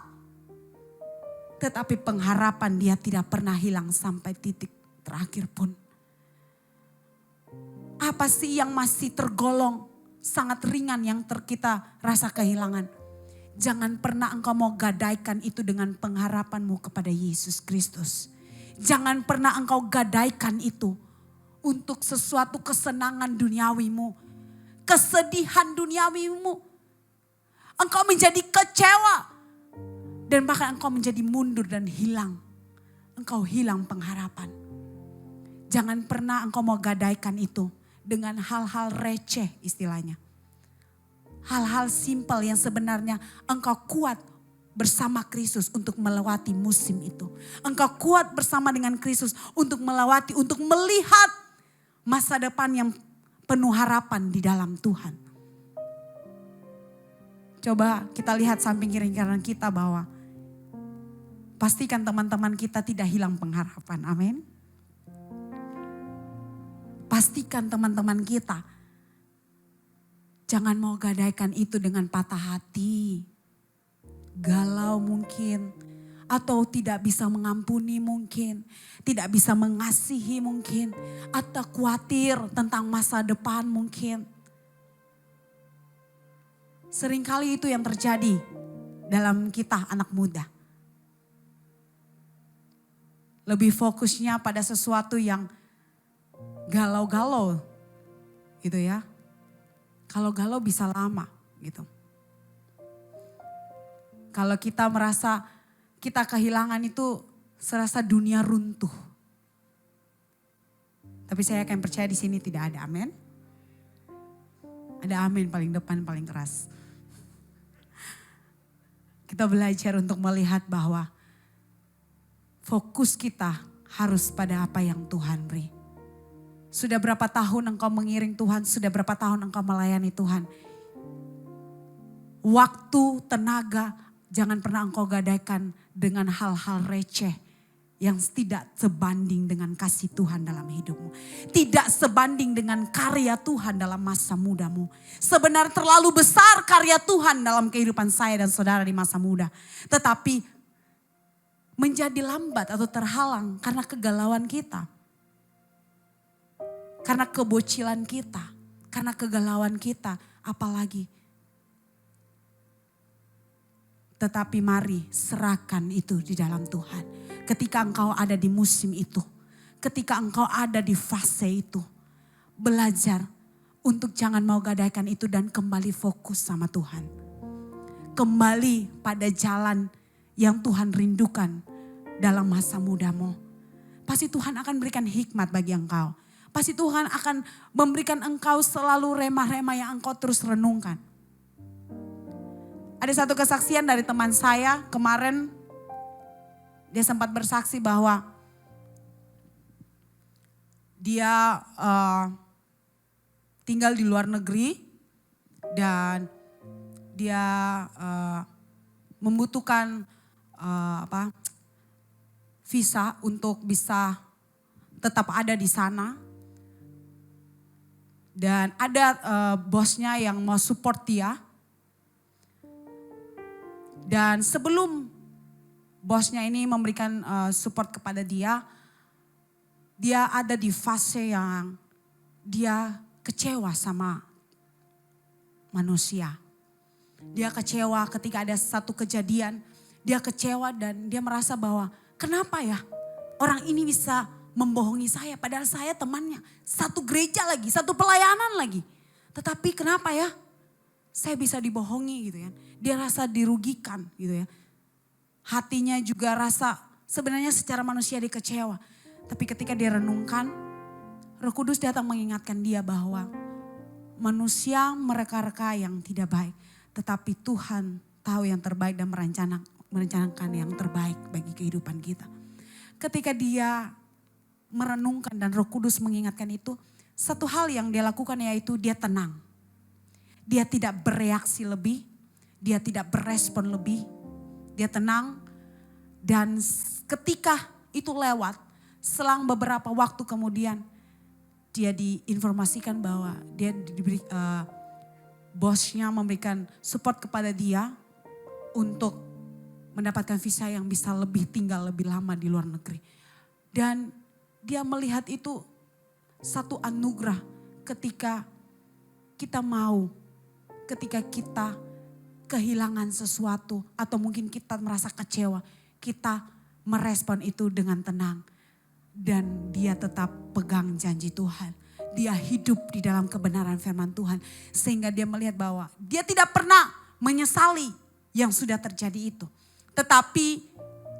Tetapi pengharapan dia tidak pernah hilang sampai titik terakhir pun. Apa sih yang masih tergolong sangat ringan yang kita rasa kehilangan? Jangan pernah engkau mau gadaikan itu dengan pengharapanmu kepada Yesus Kristus. Jangan pernah engkau gadaikan itu untuk sesuatu kesenangan duniawimu. Kesedihan duniawimu. Engkau menjadi kecewa. Dan bahkan engkau menjadi mundur dan hilang. Engkau hilang pengharapan. Jangan pernah engkau mau gadaikan itu dengan hal-hal receh istilahnya. Hal-hal simpel yang sebenarnya engkau kuat bersama Kristus untuk melewati musim itu. Engkau kuat bersama dengan Kristus untuk melewati, untuk melihat masa depan yang penuh harapan di dalam Tuhan. Coba kita lihat samping kiri kanan kita bahwa pastikan teman-teman kita tidak hilang pengharapan. Amin. Pastikan teman-teman kita jangan mau gadaikan itu dengan patah hati, galau mungkin, atau tidak bisa mengampuni mungkin, tidak bisa mengasihi mungkin, atau khawatir tentang masa depan mungkin. Seringkali itu yang terjadi dalam kita anak muda. Lebih fokusnya pada sesuatu yang galau-galau gitu ya. Kalau galau bisa lama gitu. Kalau kita merasa kita kehilangan itu serasa dunia runtuh. Tapi saya akan percaya di sini tidak ada amin. Ada amin paling depan paling keras. Kita belajar untuk melihat bahwa fokus kita harus pada apa yang Tuhan beri. Sudah berapa tahun engkau mengiring Tuhan, sudah berapa tahun engkau melayani Tuhan. Waktu, tenaga, jangan pernah engkau gadaikan dengan hal-hal receh yang tidak sebanding dengan kasih Tuhan dalam hidupmu. Tidak sebanding dengan karya Tuhan dalam masa mudamu. Sebenarnya terlalu besar karya Tuhan dalam kehidupan saya dan saudara di masa muda. Tetapi menjadi lambat atau terhalang karena kegalauan kita. Karena kebocilan kita, karena kegalauan kita, apalagi. Tetapi mari serahkan itu di dalam Tuhan. Ketika engkau ada di musim itu, ketika engkau ada di fase itu, belajar untuk jangan mau gadaikan itu dan kembali fokus sama Tuhan. Kembali pada jalan yang Tuhan rindukan dalam masa mudamu. Pasti Tuhan akan berikan hikmat bagi engkau. Pasti Tuhan akan memberikan engkau selalu remah-remah yang engkau terus renungkan. Ada satu kesaksian dari teman saya kemarin. Dia sempat bersaksi bahwa dia tinggal di luar negeri dan dia membutuhkan visa untuk bisa tetap ada di sana. Dan ada bosnya yang mau support dia. Dan sebelum bosnya ini memberikan support kepada dia, dia ada di fase yang dia kecewa sama manusia. Dia kecewa ketika ada satu kejadian, dia kecewa dan dia merasa bahwa kenapa ya orang ini bisa membohongi saya padahal saya temannya. Satu gereja lagi, satu pelayanan lagi. Tetapi kenapa ya saya bisa dibohongi gitu ya. Dia rasa dirugikan gitu ya. Hatinya juga rasa sebenarnya secara manusia dia kecewa. Tapi ketika dia renungkan, Roh Kudus datang mengingatkan dia bahwa manusia mereka-reka yang tidak baik. Tetapi Tuhan tahu yang terbaik dan merencanakan yang terbaik bagi kehidupan kita. Ketika dia merenungkan dan Roh Kudus mengingatkan itu, satu hal yang dia lakukan yaitu dia tenang. Dia tidak bereaksi lebih, dia tidak berespon lebih, dia tenang. Dan ketika itu lewat, selang beberapa waktu kemudian dia diinformasikan bahwa dia diberi, bosnya memberikan support kepada dia untuk mendapatkan visa yang bisa lebih tinggal lebih lama di luar negeri. Dan dia melihat itu satu anugerah ketika kita mau, ketika kita kehilangan sesuatu atau mungkin kita merasa kecewa, kita merespon itu dengan tenang. Dan dia tetap pegang janji Tuhan. Dia hidup di dalam kebenaran firman Tuhan. Sehingga dia melihat bahwa dia tidak pernah menyesali yang sudah terjadi itu. Tetapi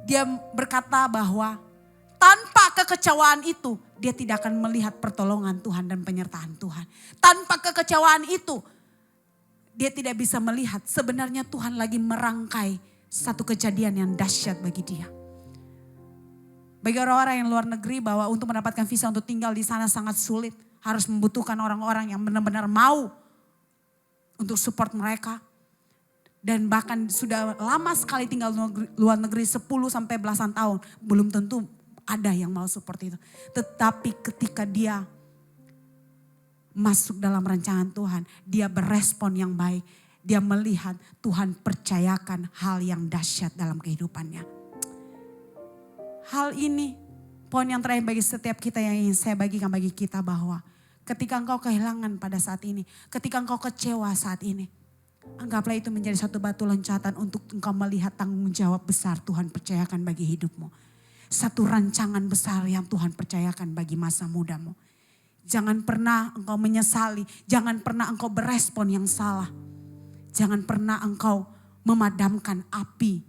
dia berkata bahwa tanpa kekecewaan itu dia tidak akan melihat pertolongan Tuhan dan penyertaan Tuhan. Tanpa kekecewaan itu dia tidak bisa melihat sebenarnya Tuhan lagi merangkai satu kejadian yang dahsyat bagi dia. Bagi orang-orang yang luar negeri bahwa untuk mendapatkan visa untuk tinggal di sana sangat sulit. Harus membutuhkan orang-orang yang benar-benar mau untuk support mereka. Dan bahkan sudah lama sekali tinggal di luar negeri 10 sampai belasan tahun. Belum tentu ada yang mau support itu. Tetapi ketika dia masuk dalam rancangan Tuhan, dia berespon yang baik. Dia melihat Tuhan percayakan hal yang dahsyat dalam kehidupannya. hal ini, poin yang terakhir bagi setiap kita yang ingin saya bagikan bagi kita bahwa ketika engkau kehilangan pada saat ini, ketika engkau kecewa saat ini, anggaplah itu menjadi satu batu loncatan untuk engkau melihat tanggung jawab besar Tuhan percayakan bagi hidupmu. Satu rancangan besar yang Tuhan percayakan bagi masa mudamu. Jangan pernah engkau menyesali, jangan pernah engkau berespon yang salah. Jangan pernah engkau memadamkan api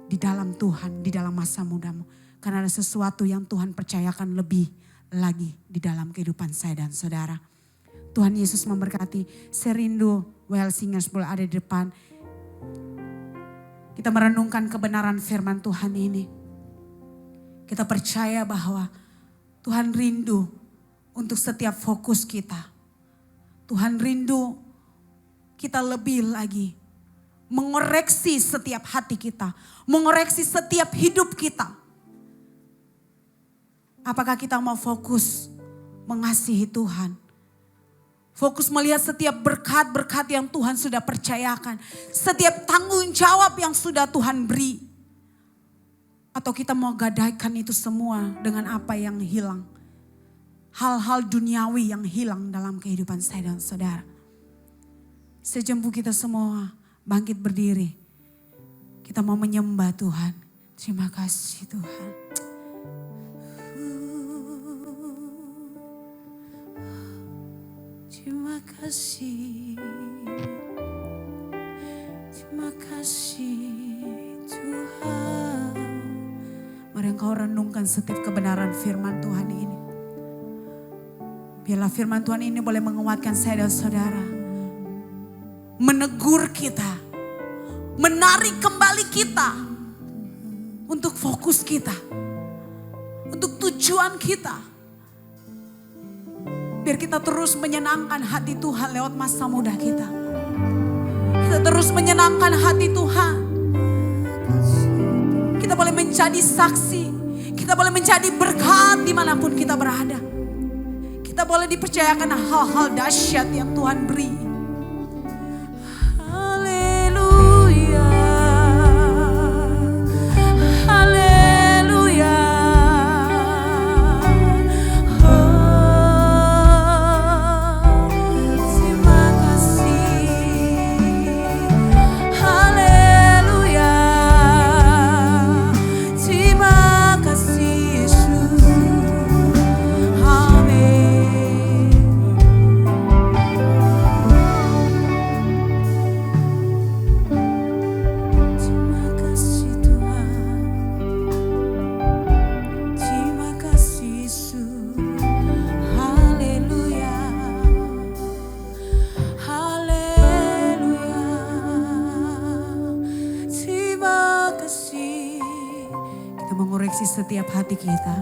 di dalam Tuhan, di dalam masa mudamu. Karena ada sesuatu yang Tuhan percayakan lebih lagi di dalam kehidupan saya dan saudara. Tuhan Yesus memberkati. Saya rindu Well Singers boleh ada di depan. Kita merenungkan kebenaran firman Tuhan ini. Kita percaya bahwa Tuhan rindu untuk setiap fokus kita. Tuhan rindu kita lebih lagi mengoreksi setiap hati kita. Mengoreksi setiap hidup kita. Apakah kita mau fokus mengasihi Tuhan? Fokus melihat setiap berkat-berkat yang Tuhan sudah percayakan. Setiap tanggung jawab yang sudah Tuhan beri. Atau kita mau gadaikan itu semua dengan apa yang hilang. Hal-hal duniawi yang hilang dalam kehidupan saya dan saudara. Sejembu kita semua bangkit berdiri. Kita mau menyembah Tuhan. Terima kasih Tuhan. Terima kasih. Terima kasih Tuhan. Mari engkau renungkan setiap kebenaran firman Tuhan ini. Biarlah firman Tuhan ini boleh menguatkan saya dan saudara. Menegur kita. Menarik kembali kita. Untuk fokus kita. Untuk tujuan kita. Biar kita terus menyenangkan hati Tuhan lewat masa muda kita. Kita terus menyenangkan hati Tuhan. Kita boleh menjadi saksi. Kita boleh menjadi berkat dimanapun kita berada. Kita boleh dipercayakan hal-hal dahsyat yang Tuhan beri. Haleluya. Haleluya. Terima kasih. Haleluya. Terima kasih Yesus. Amin. Terima kasih Tuhan. Terima kasih Yesus. Haleluya. Haleluya. Terima kasih. Kita mengoreksi setiap hati kita.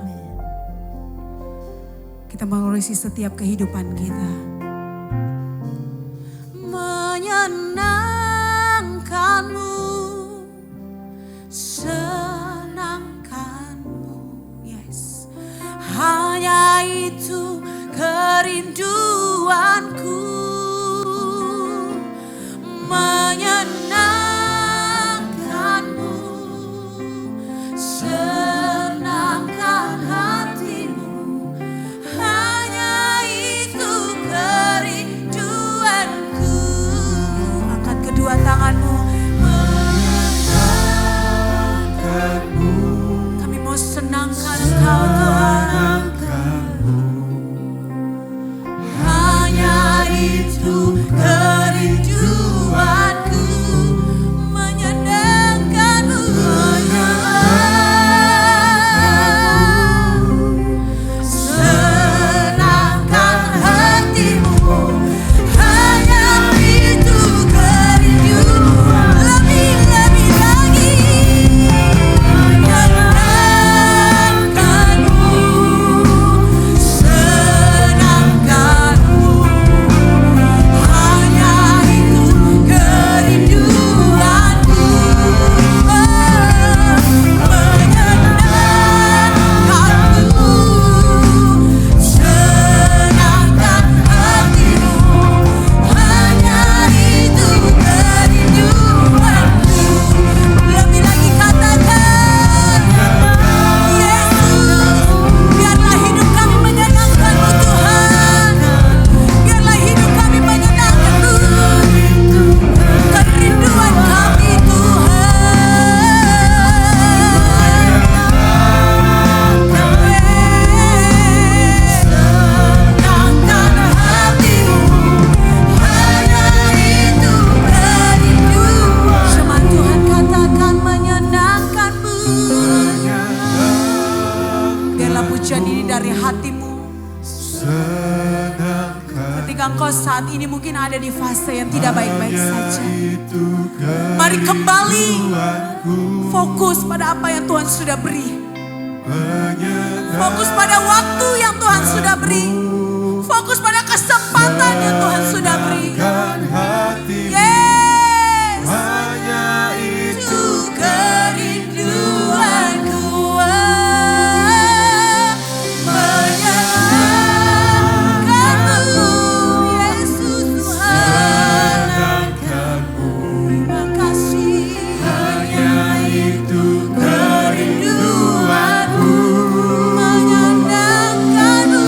Kita mengoreksi setiap kehidupan kita. Menyenangkanmu, senangkanmu, yes. Hanya itu kerinduanku. Menyenangkanmu, senangkan hatimu. Hanya itu kerinduanku. Angkat kedua tanganmu. Kami mau senangkan Engkau Tuhan. Hanya itu Dengarkanlah pujian ini dari hatimu. Ketika engkau saat ini mungkin ada di fase yang tidak baik-baik saja, mari kembali fokus pada apa yang Tuhan sudah beri. Fokus pada waktu yang Tuhan sudah beri. Fokus pada kesempatan yang Tuhan sudah beri. Yes, hanya itu kerinduanku. Menyenangkanmu, Yesus Tuhan. Terima kasih. Hanya itu kerinduanku. Menyenangkanmu.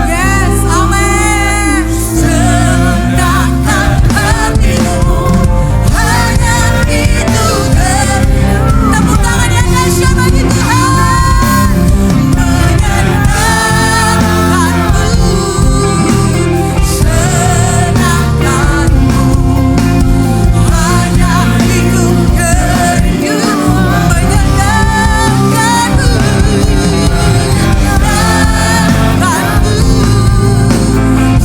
Yes, amin. Senangkan hatimu. Hanya itu kerinduanku. Tepuk tangan yang dahsyat bagi Tuhan. Menyenangkanmu. Senangkanmu. Hanya itu kerinduanku. Menyenangkanmu.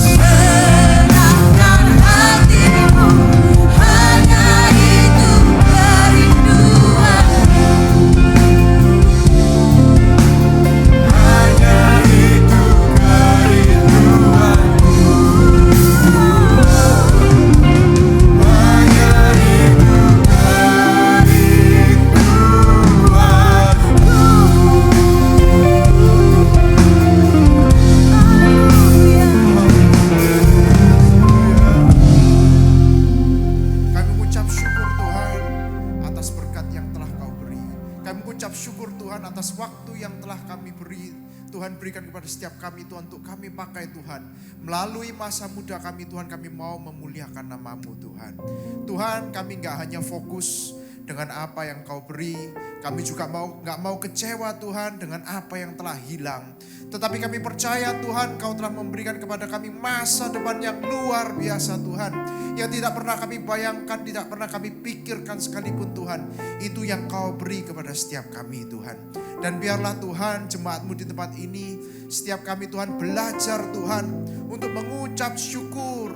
Senangkan hatimu. Hanya itu kerinduanku. Kami mengucap syukur Tuhan atas berkat yang telah Kau beri. Kami mengucap syukur Tuhan atas waktu yang telah kami beri. Tuhan berikan kepada setiap kami Tuhan untuk kami pakai Tuhan. Melalui masa muda kami Tuhan, kami mau memuliakan nama-Mu Tuhan. Tuhan, kami gak hanya fokus dengan apa yang Kau beri. Kami juga gak mau kecewa Tuhan dengan apa yang telah hilang. Tetapi kami percaya Tuhan Kau telah memberikan kepada kami masa depan yang luar biasa Tuhan. Yang tidak pernah kami bayangkan, tidak pernah kami pikirkan sekalipun Tuhan. Itu yang Kau beri kepada setiap kami Tuhan. Dan biarlah Tuhan jemaat-Mu di tempat ini, setiap kami Tuhan belajar Tuhan untuk mengucap syukur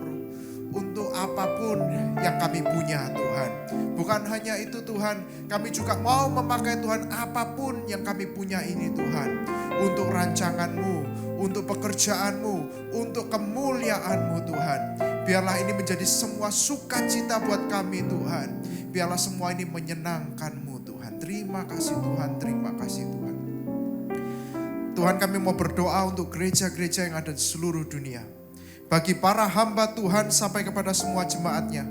untuk apapun yang kami punya Tuhan. Bukan hanya itu Tuhan, kami juga mau memakai Tuhan apapun yang kami punya ini Tuhan. Untuk rancangan-Mu, untuk pekerjaan-Mu, untuk kemuliaan-Mu Tuhan. Biarlah ini menjadi semua sukacita buat kami Tuhan. Biarlah semua ini menyenangkan-Mu Tuhan. Terima kasih Tuhan, terima kasih Tuhan. Tuhan, kami mau berdoa untuk gereja-gereja yang ada di seluruh dunia. Bagi para hamba Tuhan sampai kepada semua jemaatnya.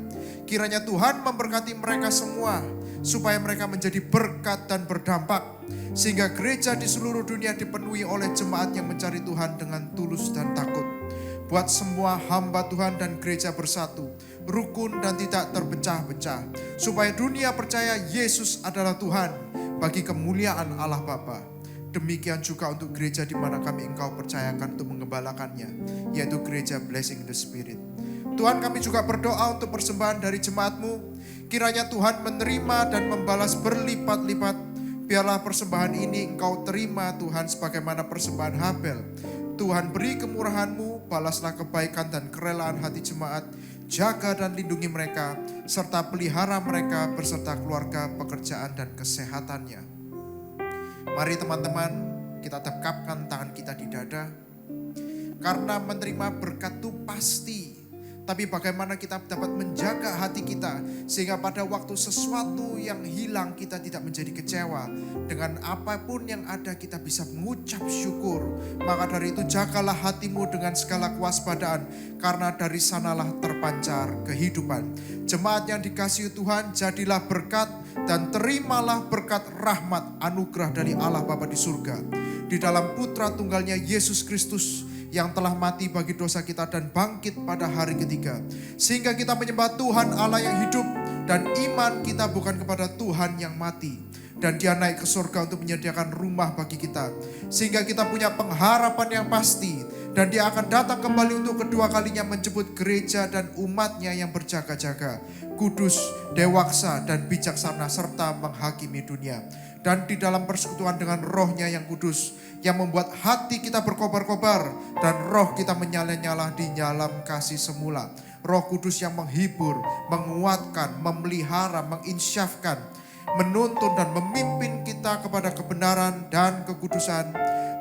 Kiranya Tuhan memberkati mereka semua. Supaya mereka menjadi berkat dan berdampak. Sehingga gereja di seluruh dunia dipenuhi oleh jemaat yang mencari Tuhan dengan tulus dan takut. Buat semua hamba Tuhan dan gereja bersatu. Rukun dan tidak terpecah-pecah. Supaya dunia percaya Yesus adalah Tuhan. Bagi kemuliaan Allah Bapa. Demikian juga untuk gereja di mana kami Engkau percayakan untuk mengembalakannya, yaitu gereja Blessing the Spirit. Tuhan, kami juga berdoa untuk persembahan dari jemaat-Mu. Kiranya Tuhan menerima dan membalas berlipat-lipat. Biarlah persembahan ini Engkau terima Tuhan sebagaimana persembahan Habel. Tuhan, beri kemurahan-Mu, balaslah kebaikan dan kerelaan hati jemaat. Jaga dan lindungi mereka, serta pelihara mereka beserta keluarga, pekerjaan dan kesehatannya. Mari teman-teman, kita dekapkan tangan kita di dada. Karena menerima berkat itu pasti. Tapi bagaimana kita dapat menjaga hati kita. Sehingga pada waktu sesuatu yang hilang kita tidak menjadi kecewa. Dengan apapun yang ada kita bisa mengucap syukur. Maka dari itu jagalah hatimu dengan segala kewaspadaan. Karena dari sanalah terpancar kehidupan. Jemaat yang dikasihi Tuhan, jadilah berkat. Dan terimalah berkat rahmat anugerah dari Allah Bapa di surga. Di dalam putra tunggalnya Yesus Kristus yang telah mati bagi dosa kita dan bangkit pada hari ketiga. Sehingga kita menyembah Tuhan Allah yang hidup dan iman kita bukan kepada Tuhan yang mati. Dan Dia naik ke surga untuk menyediakan rumah bagi kita. Sehingga kita punya pengharapan yang pasti. Dan Dia akan datang kembali untuk kedua kalinya menjemput gereja dan umatnya yang berjaga-jaga. Kudus, dewasa dan bijaksana serta menghakimi dunia. dan di dalam persekutuan dengan Roh-Nya yang kudus, yang membuat hati kita berkobar-kobar dan roh kita menyala-nyala di dalam kasih semula. Roh Kudus yang menghibur, menguatkan, memelihara, menginsyafkan, menuntun dan memimpin kita kepada kebenaran dan kekudusan,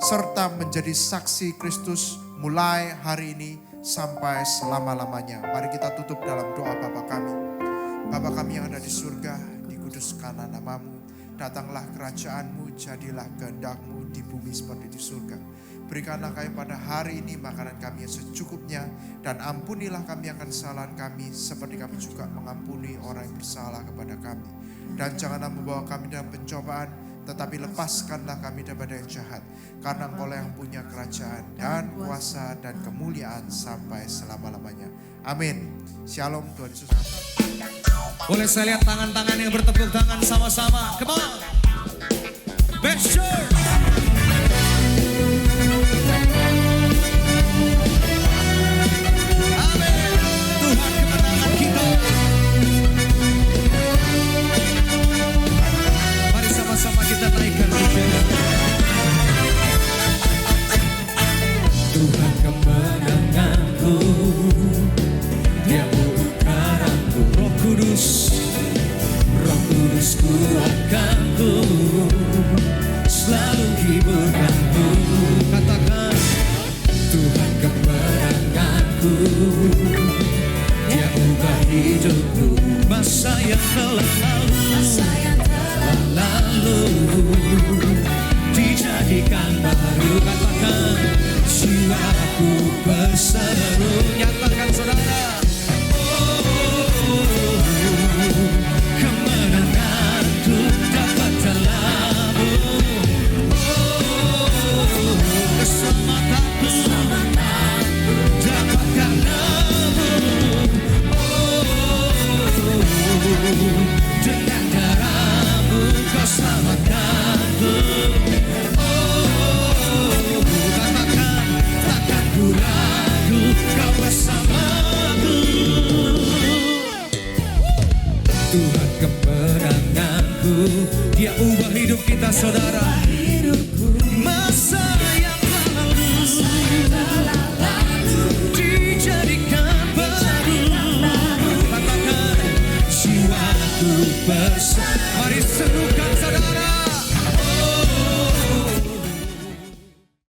serta menjadi saksi Kristus mulai hari ini sampai selama-lamanya. Mari kita tutup dalam doa Bapa kami. Bapa kami yang ada di surga, dikuduskanlah namamu. Datanglah kerajaan-Mu, jadilah kehendak-Mu di bumi seperti di surga. Berikanlah kami pada hari ini makanan kami yang secukupnya, dan ampunilah kami akan kesalahan kami, seperti kami juga mengampuni orang yang bersalah kepada kami. Dan janganlah membawa kami dalam pencobaan, tetapi lepaskanlah kami daripada yang jahat. Karena Engkau yang punya kerajaan dan kuasa dan kemuliaan sampai selama-lamanya. Amin. Shalom, Tuhan Yesus. Boleh saya lihat tangan-tangan yang bertepuk tangan sama-sama. Come on. Best church. Amin. Tuhan kemenangan kita. Mari sama-sama kita naikkan pujian. Tuhan kemenanganku, Dia bukaranku. Roh Kudus, Roh Kudus kuatkanku, selalu hiburkanku. Katakan, Tuhan kemenanganku, Dia ubah hidupku. Masa yang telah lalu dijadikan baru. Katakan, jiwaku berseru. Nyatakan saudara, kemenanganku dapat dalam-Mu. Keselamatanku dapat karena-Mu. Dengan darah-Mu Kau selamatkanku.